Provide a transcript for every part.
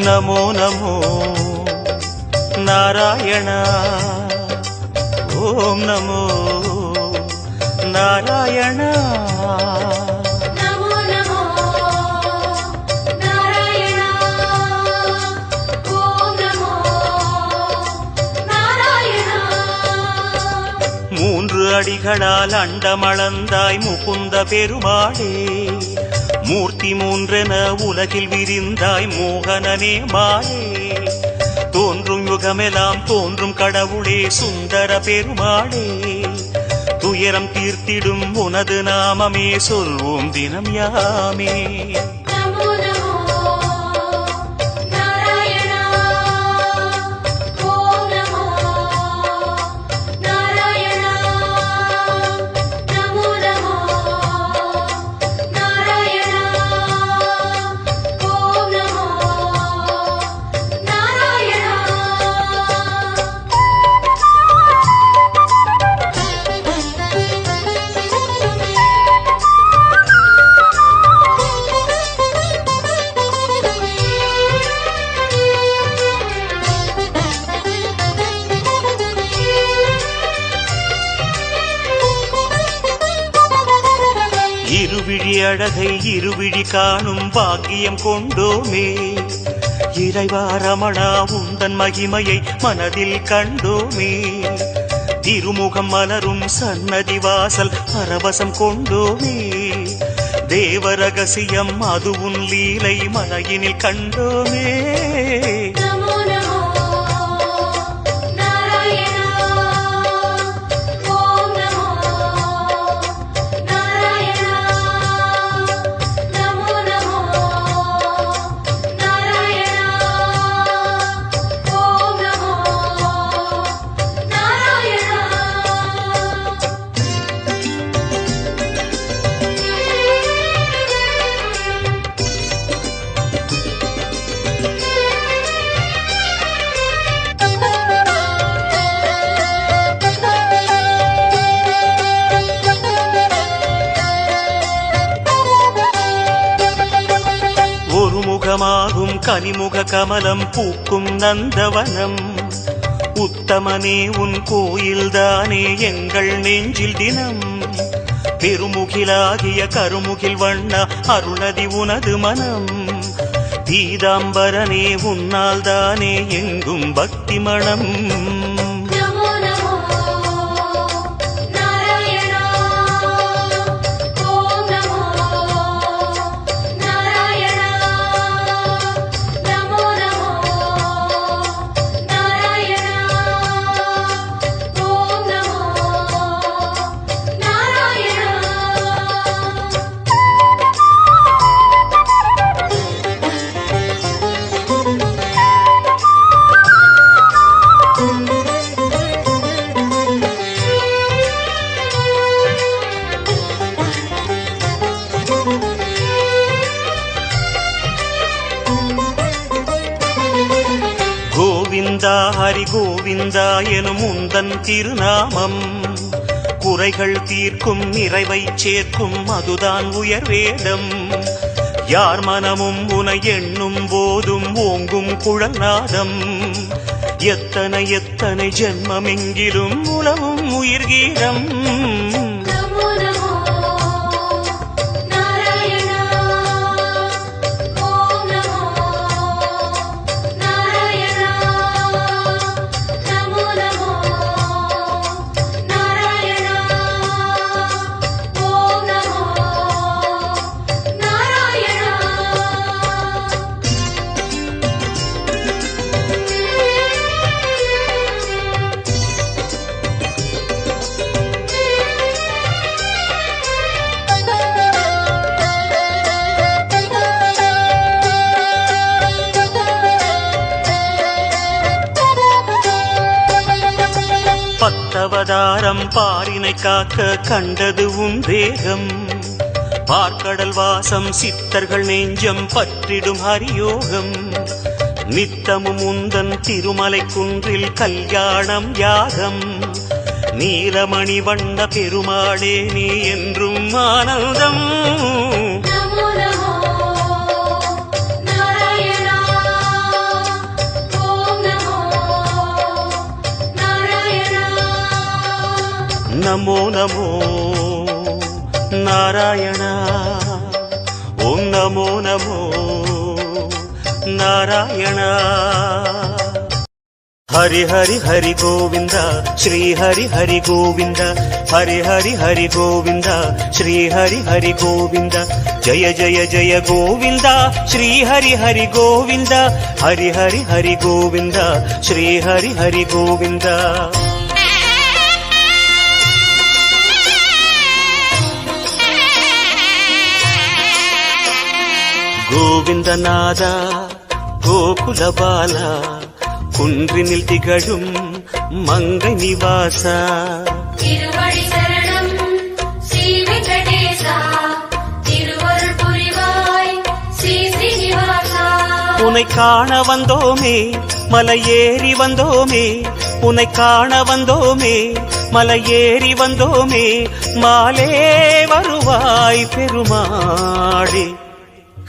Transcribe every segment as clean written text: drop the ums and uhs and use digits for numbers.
नमो नमो नारायण ओम नमो नारायण नमो नमो नारायण ओम नमो नारायण மூன்று அடிகளால் அண்டமளந்தாய் முகுந்த பெருமாளே மூர்த்தி மூன்றென உலகில் விரிந்தாய் மோகனனே மாலே தோன்றும் யுகமெல்லாம் தோன்றும் கடவுளே சுந்தர பெருமாளே துயரம் தீர்த்திடும் உனது நாமமே சொல்வோம் தினம் யாமே नमो नमो नारायण ओम नमो नारायण नमो नमो नारायण ओम नमो नारायण இருவிழி அழகை இருவிழி காணும் பாக்கியம் கொண்டோமே இறைவா ரமணா உந்தன் மகிமையை மனதில் கண்டோமே திருமுகம் மலரும் சன்னதி வாசல் பரவசம் கொண்டோமே தேவ ரகசியம் அது உன் லீலை மலையினில் கண்டோமே नमो नमो नारायण ओम नमो नारायण नमो नमो नारायण ओम नमो नारायण ஒரு முகமாகும் கனிமுக கமலம் பூக்கும் நந்தவனம் உத்தமனே உன் கோயில்தானே எங்கள் நெஞ்சில் தினம் பெருமுகிலாகிய கருமுகில் வண்ண அருணதி உனது மனம் பீதாம்பரனே உன்னால் தானே எங்கும் பக்தி மணம் नमो नमो नारायण ओम नमो नारायण नमो नमो नारायण ओम नमो नारायण கோவிந்தா ஹரி கோவிந்தா எனும் உந்தன் திருநாமம் குறைகள் தீர்க்கும் நிறைவை சேர்க்கும் அதுதான் உயர் வேதம் யார் மனமும் உனை எண்ணும் போதும் ஓங்கும் குழல்நாதம் எத்தனை எத்தனை ஜென்மமெங்கிலும் உலவும் உயிர் கீதம் नमो नमो नारायण ओम नमो नारायण नमो नमो नारायण ओम नमो नारायण பத்தவதாரம் பாரினை காக்க கண்டது உன் தேகம் பார்க்கடல் வாசம் சித்தர்கள் நெஞ்சம் பற்றிடும் ஹரியோகம் நித்தமும் உந்தன் திருமலை குன்றில் கல்யாணம் யாகம் நீலமணி வண்ண பெருமாளே நீ என்றும் ஆனந்தம் नमो नमो नारायण நமோ நமோ நாராயண ஓம் நமோ நமோ நாராயண ஹரி ஹரி ஹரி கோவிந்த ஸ்ரீ ஹரி ஹரி கோவிந்த ஹரி ஹரி ஹரி கோவிந்த ஸ்ரீ ஹரி ஹரி கோவிந்த ஜய ஜய ஜய கோவிந்த ஸ்ரீ ஹரி ஹரி கோவிந்த ஹரி ஹரி ஹரி கோவிந்த ஸ்ரீ ஹரி ஹரி கோவிந்த கோவிந்தநாத கோகுல பாலா குன்றினில் திகழும் மங்கை நிவாசா திருவடி சரணம் ஸ்ரீ வெங்கடேசா திருவருள் புரிவாய் ஸ்ரீ ஸ்ரீனிவாசா உன்னை காண வந்தோமே மலையேறி வந்தோமே உன்னை காண வந்தோமே மலையேறி வந்தோமே மாலே வருவாய் பெருமாளே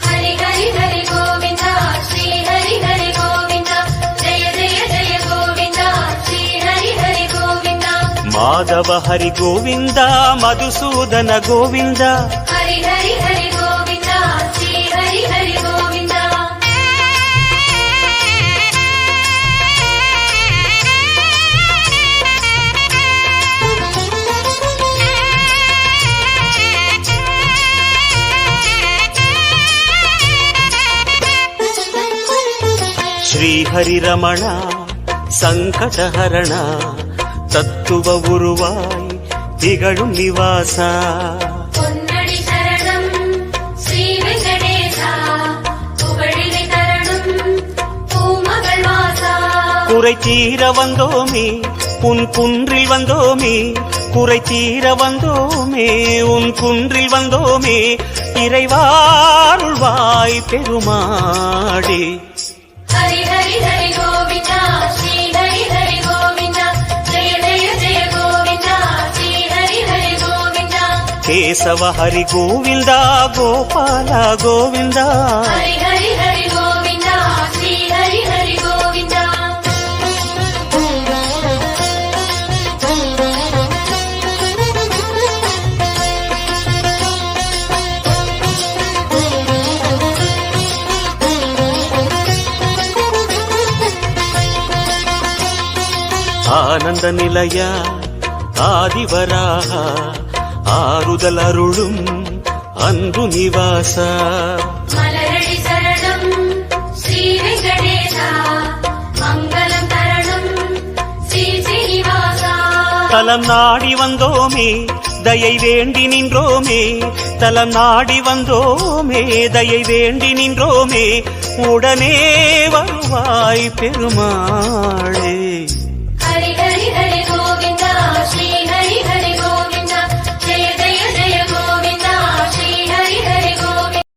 ஹரி ஹரி ஹரி கோவிந்தா ஸ்ரீ ஹரி ஹரி கோவிந்தா ஜெய ஜெய ஜெய கோவிந்தா ஸ்ரீ ஹரி ஹரி கோவிந்தா மாதவ ஹரி கோவிந்த மதுசூதன கோவிந்த ஹரி ஹரி ஹரி கோவிந்தா ஸ்ரீ ஹரி ஹரி கோவிந்தா ஸ்ரீ ஹரி ரமண சங்கடஹரண தத்துவ உருவாய் திகழும் நிவாசா பொன்னடி சரணம் ஸ்ரீ வெங்கடேசா புகழினை தரணும் பூமகள் வாசா குறை தீர வந்தோமே உன் குன்றில் வந்தோமே குறை தீர வந்தோமே உன் குன்றில் வந்தோமே இறைவாருள்வாய் பெருமாளே ஹரி ஹரி ஹரி கோவிந்தா ஸ்ரீ ஹரி ஹரி கோவிந்தா ஜெய ஜெய ஜெய கோவிந்தா ஸ்ரீ ஹரி ஹரி கோவிந்தா கேசவ ஹரி கோவிந்தா கோபால கோவிந்தா ஹரி ஹரி ஹரி கோவிந்தா ஸ்ரீ ஹரி ஹரி கோவிந்தா ஆனந்த நிலைய ஆதிவராக ஆறுதல் அருளும் அன்பு நிவாசா மலரடி சரணம் ஸ்ரீ வெங்கடேசா மங்களம் தரணும் ஸ்ரீ ஸ்ரீனிவாசா தலம் நாடி வந்தோமே தயை வேண்டி நின்றோமே தலம் நாடி வந்தோமே தயை வேண்டி நின்றோமே உடனே வருவாய் பெருமாள்